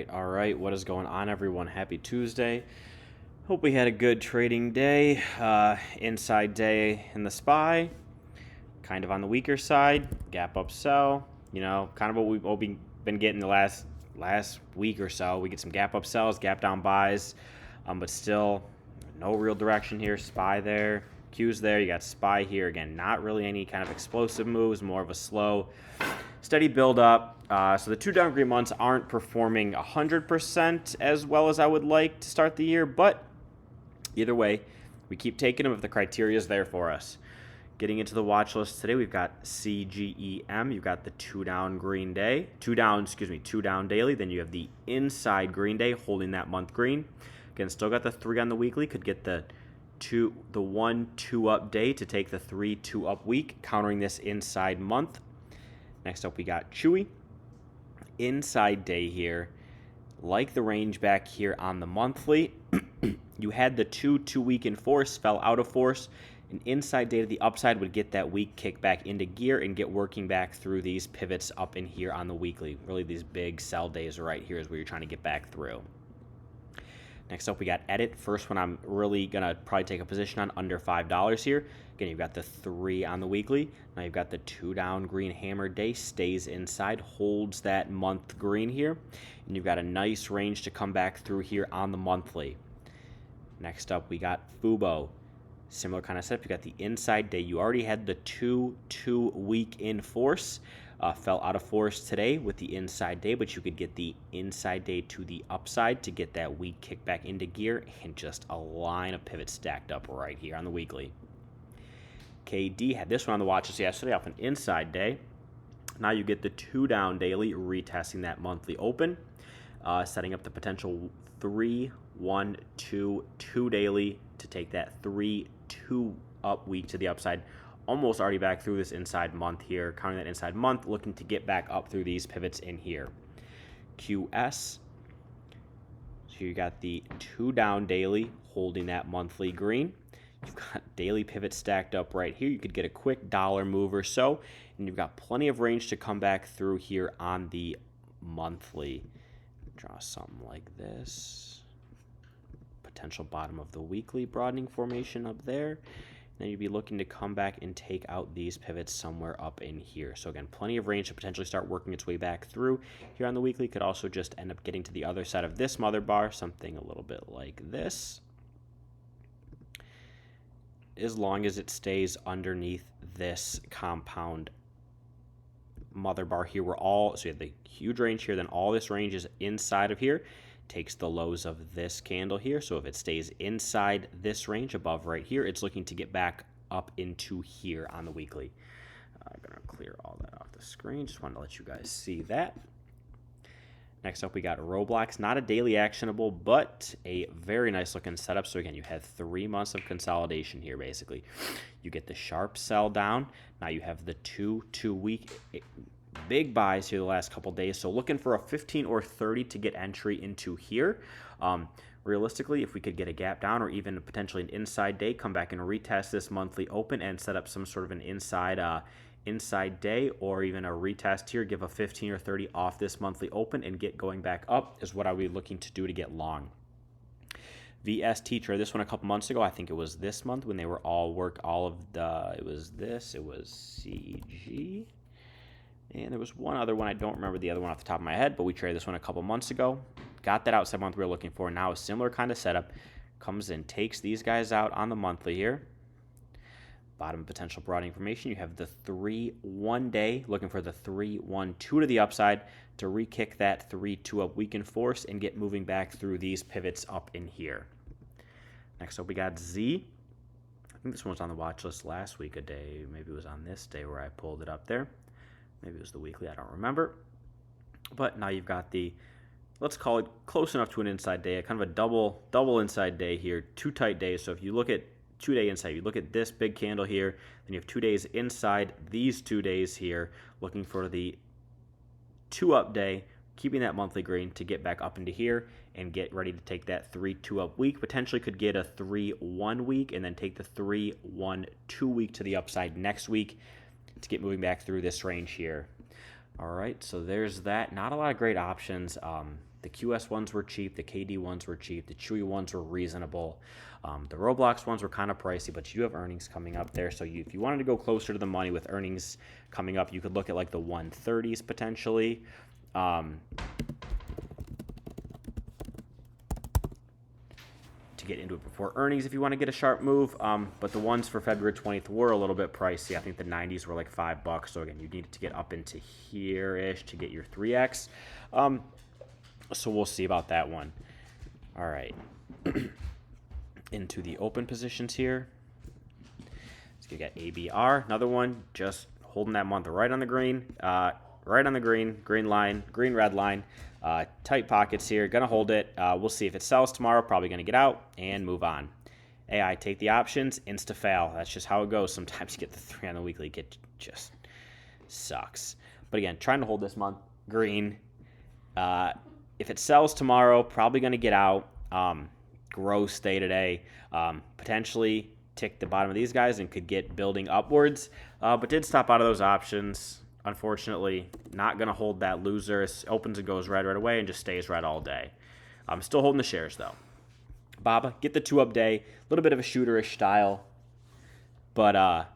All right. What is going on, everyone? Happy Tuesday. Hope we had a good trading day. Inside day in the SPY, kind of on the weaker side. Gap up sell. Kind of what we've been getting the last week or so. We get some gap up sells, gap down buys, but still no real direction here. SPY there, Q's there. You got SPY here again. Not really any kind of explosive moves. More of a slow, steady build up. So the two down green months aren't performing 100% as well as I would like to start the year, but either way, we keep taking them if the criteria is there for us. Getting into the watch list today, we've got CGEM. You've got the two down daily. Then you have the inside green day holding that month green. Again, still got the 3 on the weekly. Could get the 1-2 up day to take the 3-2 up week, countering this inside month. Next up, we got Chewy. Inside day here, like the range back here on the monthly. You had the 2 week in force, fell out of force. An inside day to the upside would get that week kick back into gear and get working back through these pivots up in here on the weekly. Really, these big sell days right here is where you're trying to get back through. Next up, we got Edit. First one I'm really going to probably take a position on under $5 here. Again, you've got the 3 on the weekly. Now you've got the 2 down green hammer day, stays inside, holds that month green here. And you've got a nice range to come back through here on the monthly. Next up, we got Fubo. Similar kind of setup. You got the inside day. You already had the 2 week in force. Fell out of force today with the inside day, but you could get the inside day to the upside to get that week kick back into gear and just a line of pivots stacked up right here on the weekly. KD had this one on the watch list yesterday off an inside day. Now you get the 2 down daily, retesting that monthly open, setting up the potential 3-1-2 daily to take that 3-2 up week to the upside. Almost already back through this inside month here, counting that inside month, looking to get back up through these pivots in here. QS, so you got the 2 down daily holding that monthly green. You've got daily pivots stacked up right here. You could get a quick dollar move or so, and you've got plenty of range to come back through here on the monthly. Draw something like this. Potential bottom of the weekly broadening formation up there. Then you'd be looking to come back and take out these pivots somewhere up in here. So again, plenty of range to potentially start working its way back through here on the weekly. Could also just end up getting to the other side of this mother bar, something a little bit like this, as long as it stays underneath this compound mother bar here. So you have the huge range here, then all this range is inside of here. Takes the lows of this candle here. So if it stays inside this range above right here, it's looking to get back up into here on the weekly. I'm going to clear all that off the screen. Just wanted to let you guys see that. Next up, we got Roblox. Not a daily actionable, but a very nice looking setup. So again, you had 3 months of consolidation here, basically. You get the sharp sell down. Now you have the 2 week big buys here the last couple days. So looking for a 15 or 30 to get entry into here. Realistically, if we could get a gap down or even potentially an inside day, come back and retest this monthly open and set up some sort of an inside day or even a retest here, give a 15 or 30 off this monthly open and get going back up is what I would be looking to do to get long. VST traded this one a couple months ago. I think it was this month when they were it was CG. And there was one other one. I don't remember the other one off the top of my head, but we traded this one a couple months ago. Got that outside month we were looking for. Now a similar kind of setup. Comes in, takes these guys out on the monthly here. Bottom potential broadening formation. You have the 3-1 day, looking for the 3-1-2 to the upside to re-kick that 3-2 up week in force and get moving back through these pivots up in here. Next up, we got Z. I think this one was on the watch list last week a day. Maybe it was on this day where I pulled it up there. Maybe it was the weekly, I don't remember. But now you've got the, let's call it close enough to an inside day, kind of a double inside day here, 2 tight days. So if you look at 2 day inside, you look at this big candle here, then you have 2 days inside these 2 days here, looking for the 2 up day, keeping that monthly green to get back up into here and get ready to take that 3-2 up week. Potentially could get a 3-1 week and then take the 3-1-2 week to the upside next week to get moving back through this range here. All right, so there's that. Not a lot of great options. The QS ones were cheap. The KD ones were cheap. The Chewy ones were reasonable. The Roblox ones were kind of pricey, but you do have earnings coming up there. So if you wanted to go closer to the money with earnings coming up, you could look at like the 130s potentially. To get into it before earnings if you want to get a sharp move. But the ones for February 20th were a little bit pricey. I think the 90s were like $5. So again, you needed to get up into here-ish to get your 3X. So we'll see about that one. All right. Into the open positions here. So you got ABR, another one, just holding that month right on the green. Right on the green line, red line. Tight pockets here, gonna hold it. We'll see if it sells tomorrow, probably gonna get out and move on. AI, take the options, insta fail. That's just how it goes. Sometimes you get the 3 on the weekly, it just sucks. But again, trying to hold this month, green. If it sells tomorrow, probably gonna get out. Gross day today. Potentially tick the bottom of these guys and could get building upwards, but did stop out of those options. Unfortunately, not going to hold that loser. It opens and goes red right away and just stays red all day. I'm still holding the shares, though. Baba, get the 2-up day. A little bit of a shooterish style, but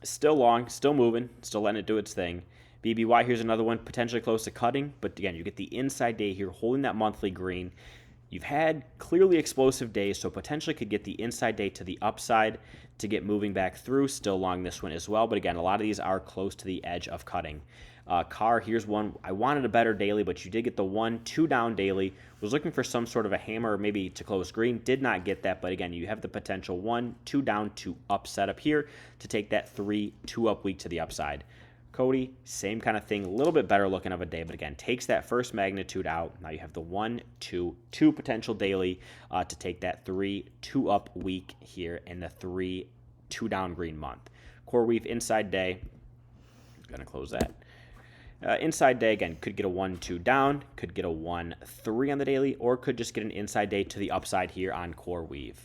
still long, still moving, still letting it do its thing. BBY, here's another one, potentially close to cutting, but again, you get the inside day here, holding that monthly green. You've had clearly explosive days, so potentially could get the inside day to the upside to get moving back through. Still long this one as well, but again, a lot of these are close to the edge of cutting. Car, here's one. I wanted a better daily, but you did get the 1-2 down daily. Was looking for some sort of a hammer maybe to close green. Did not get that, but again, you have the potential 1-2 down to up setup here to take that 3-2 up week to the upside. Cody, same kind of thing, a little bit better looking of a day, but again, takes that first magnitude out. Now you have the 1-2 potential daily to take that 3-2 up week here in the 3-2 down green month. CoreWeave inside day, gonna close that. Inside day, again, could get a 1-2 down, could get a 1-3 on the daily, or could just get an inside day to the upside here on CoreWeave.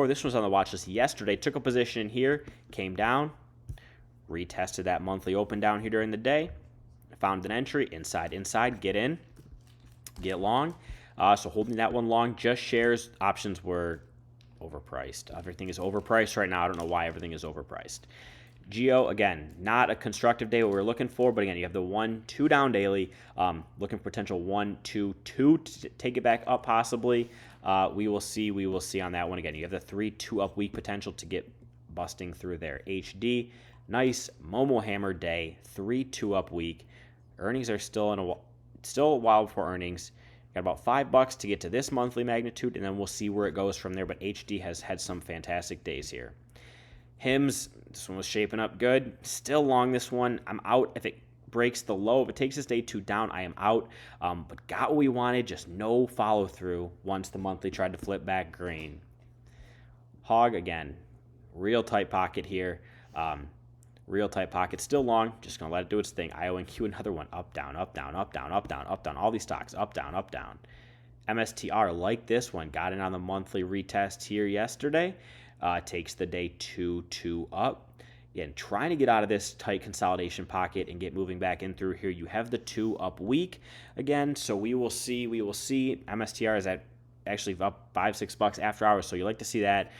This was on the watch list yesterday, took a position in here, came down, retested that monthly open down here during the day, found an entry, inside, get in, get long. So holding that one long, just shares, options were overpriced. Everything is overpriced right now. I don't know why everything is overpriced. Geo, again, not a constructive day what we're looking for, but again, you have the 1-2 down daily, looking for potential 1-2-2 to take it back up possibly. We will see on that one. Again, you have the 3-2 up week potential to get busting through there. HD, nice Momo Hammer day, 3-2 up week. Earnings are still a while before earnings. Got about $5 to get to this monthly magnitude, and then we'll see where it goes from there. But HD has had some fantastic days here. Hims, this one was shaping up good. Still long this one. I'm out if it breaks the low. If it takes this day 2 down, I am out. But got what we wanted, just no follow through once the monthly tried to flip back green. Hog again, real tight pocket here. Real tight pocket, still long, just gonna let it do its thing. IONQ, another one, up, down, up, down, up, down, up, down, up, down. All these stocks, up, down, up, down. MSTR, like this one, got in on the monthly retest here yesterday. Takes the day 2-2 up. Again, trying to get out of this tight consolidation pocket and get moving back in through here. You have the 2 up week again, so we will see. MSTR is at actually up $5-6 after hours, so you like to see that.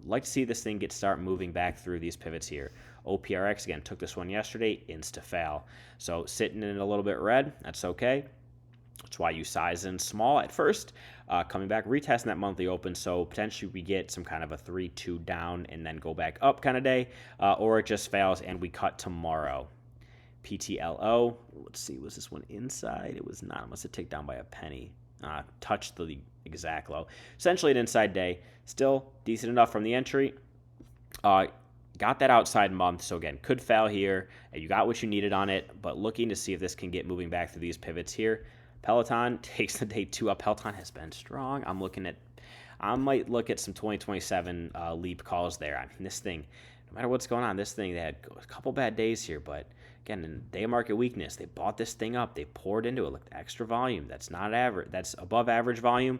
Like to see this thing start moving back through these pivots here. OPRX, again, took this one yesterday, insta-fail. So sitting in a little bit red, that's okay. That's why you size in small at first. Coming back, retesting that monthly open, so potentially we get some kind of a 3-2 down and then go back up kind of day, or it just fails and we cut tomorrow. PTLO, let's see, was this one inside? It was not. It must have ticked down by a penny. Touched the exact low. Essentially an inside day. Still decent enough from the entry. Got that outside month, so again, could fail here. You got what you needed on it, but looking to see if this can get moving back through these pivots here. Peloton takes the day 2 up. Peloton has been strong. I might look at some 2027 leap calls there. I mean, this thing, no matter what's going on, this thing, they had a couple bad days here, but again, in day of market weakness, they bought this thing up. They poured into it. Look, extra volume. That's not average. That's above average volume.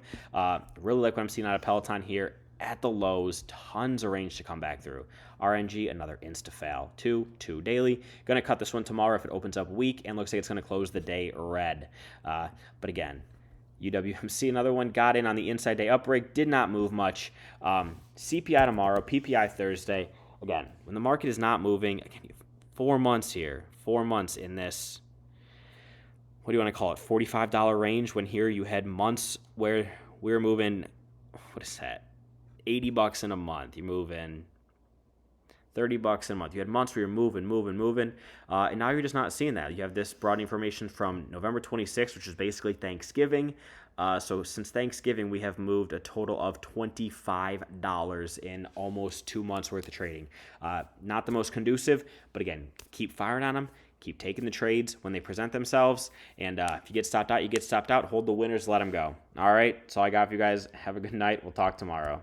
Really like what I'm seeing out of Peloton here. at the lows, tons of range to come back through. RNG, another insta-fail. 2 daily. Going to cut this one tomorrow if it opens up weak, and looks like it's going to close the day red. But again, UWMC, another one, got in on the inside day up break, did not move much. CPI tomorrow, PPI Thursday. Again, when the market is not moving, again, you have 4 months here, 4 months in this, what do you want to call it, $45 range, when here you had months where we were moving, what is that, $80 in a month. You're moving $30 in a month. You had months where you're moving, and now you're just not seeing that. You have this broad information from November 26th, which is basically Thanksgiving. So since Thanksgiving, we have moved a total of $25 in almost 2 months worth of trading. Not the most conducive, but again, keep firing on them. Keep taking the trades when they present themselves. And if you get stopped out, you get stopped out. Hold the winners, let them go. All right, that's all I got for you guys. Have a good night. We'll talk tomorrow.